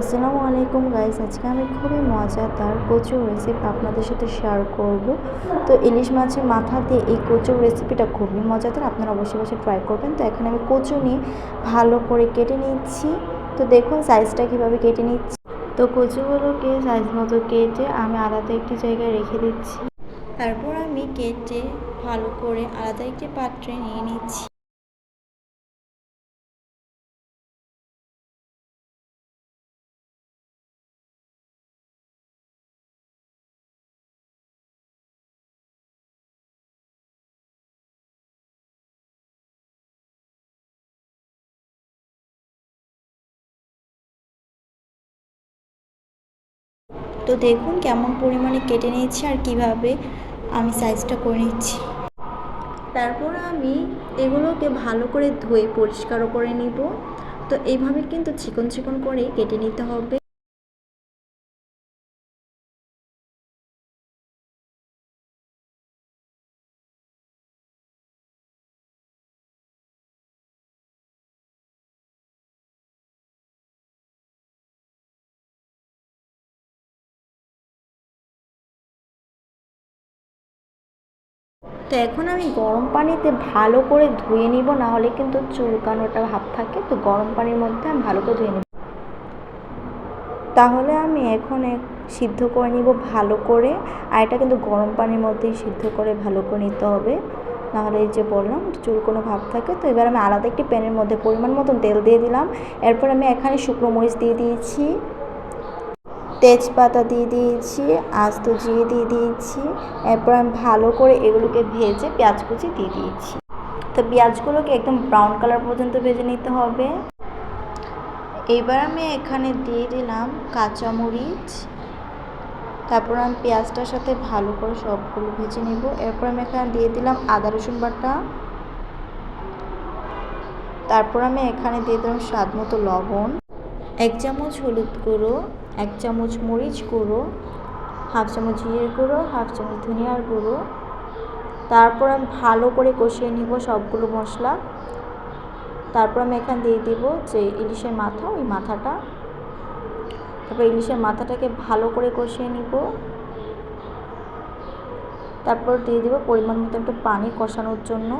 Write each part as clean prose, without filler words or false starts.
আসসালামু আলাইকুম গাইস, আজকে আমি খুবই মজাদার কচুর রেসিপি আপনাদের সাথে শেয়ার করব। তো ইলিশ মাছের মাথা দিয়ে এই কচুর রেসিপিটা খুবই মজাদার, আপনারা অবশ্যই অবশ্যই ট্রাই করবেন। তো এখানে আমি কচু নিয়ে ভালো করে কেটে নিচ্ছি। তো দেখুন সাইজটা কীভাবে কেটে নিচ্ছি। তো কচুগুলোকে সাইজ মতো কেটে আমি আলাদা একটি জায়গায় রেখে দিচ্ছি। তারপর আমি কেটে ভালো করে আলাদা একটি পাত্রে নিয়ে নিচ্ছি। তো দেখুন কেমন পরিমাণে কেটে নিয়েছি আর কিভাবে আমি সাইজটা করে নিচ্ছি। তারপর আমি এগুলোকে ভালো করে ধুয়ে পরিষ্কারও করে নিব। তো এইভাবে কিন্তু চিকন চিকন করে কেটে নিতে হবে। তো এখন আমি গরম পানিতে ভালো করে ধুয়ে নিব, না হলে কিন্তু চুলকানোটা ভাব থাকে। তো গরম পানির মধ্যে আমি ভালো করে ধুয়ে নিব। তাহলে আমি এখন সিদ্ধ করে নিব ভালো করে। আর এটা কিন্তু গরম পানির মধ্যেই সিদ্ধ করে ভালো করে নিতে হবে, নাহলে এই যে বললাম চুলকোনো ভাব থাকে। তো এবার আমি আলাদা একটি প্যানের মধ্যে পরিমাণ মতন তেল দিয়ে দিলাম। এরপর আমি এখানে শুকনো মরিচ দিয়ে দিয়েছি, তেজপাতা দিয়ে দিয়েছি, আস্ত জিরে দিয়ে দিয়েছি। এরপর আমি ভালো করে এগুলোকে ভেজে পেঁয়াজ কুচি দিয়ে দিয়েছি। তো পেঁয়াজগুলোকে একদম ব্রাউন কালার পর্যন্ত ভেজে নিতে হবে। এবার আমি এখানে দিয়ে দিলাম কাঁচামরিচ। তারপর আমি পেঁয়াজটার সাথে ভালো করে সবগুলো ভেজে নেব। এরপর আমি এখানে দিয়ে দিলাম আদা রসুন বাটা। তারপর আমি এখানে দিয়ে দিলাম স্বাদ মতো লবণ, 1 চামচ হলুদ গুঁড়ো, 1 চামচ মরিচ গুঁড়ো, 1/2 চামচ জিরের গুঁড়ো, 1/2 চামচ ধনিয়ার গুঁড়ো। তারপর আমি ভালো করে কষিয়ে নিব সবগুলো মশলা। তারপর আমি এখানে দিয়ে দিব যে ইলিশের মাথা, ওই মাথাটা। তারপর ইলিশের মাথাটাকে ভালো করে কষিয়ে নিব। তারপর দিয়ে দিব পরিমাণ মতো একটু পানি কষানোর জন্য।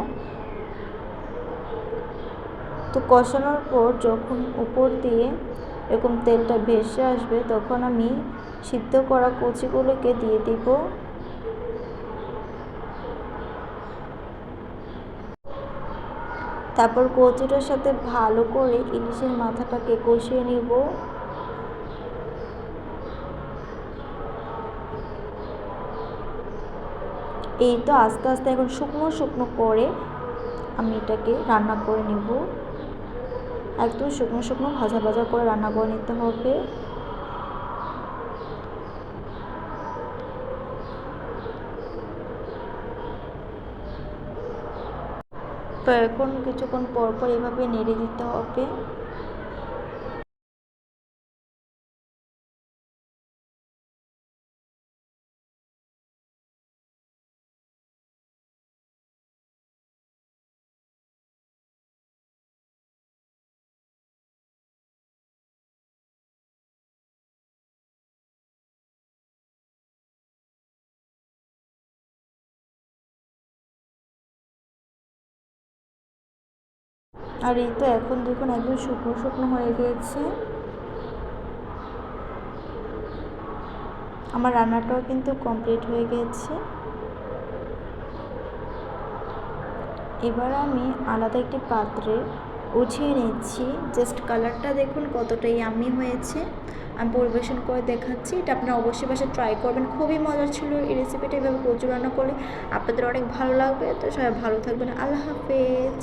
তো কষানোর পর যখন উপর দিয়ে এরকম তেলটা ভেসে আসবে, তখন আমি সিদ্ধ করা কচিগুলোকে দিয়ে দিব। তারপর কচিটার সাথে ভালো করে ইলিশের মাথাটাকে কষিয়ে নিব। এই তো আস্তে আস্তে এখন শুকনো শুকনো করে আমি এটাকে রান্না করে নিব। একদম শুকনো শুকনো ভাজা ভাজা করে রান্না করে নিতে হবে। তো এখন কিছুক্ষণ পর পর এভাবে নেড়ে দিতে হবে। আর এই তো এখন দেখুন একদম শুকনো শুকনো হয়ে গিয়েছে। আমার রান্নাটাও কিন্তু কমপ্লিট হয়ে গেছে। এবার আমি আলাদা একটি পাত্রে উঠিয়ে নিচ্ছি। জাস্ট কালারটা দেখুন কতটা ইয়াম্মি হয়েছে। আমি পরিবেশন করে দেখাচ্ছি। এটা আপনারা অবশ্যই বাসায় ট্রাই করবেন, খুবই মজার ছিল এই রেসিপিটা। এভাবে কচু রান্না করলে আপনাদের অনেক ভালো লাগবে। তো সবাই ভালো থাকবেন, আল্লাহ হাফেজ।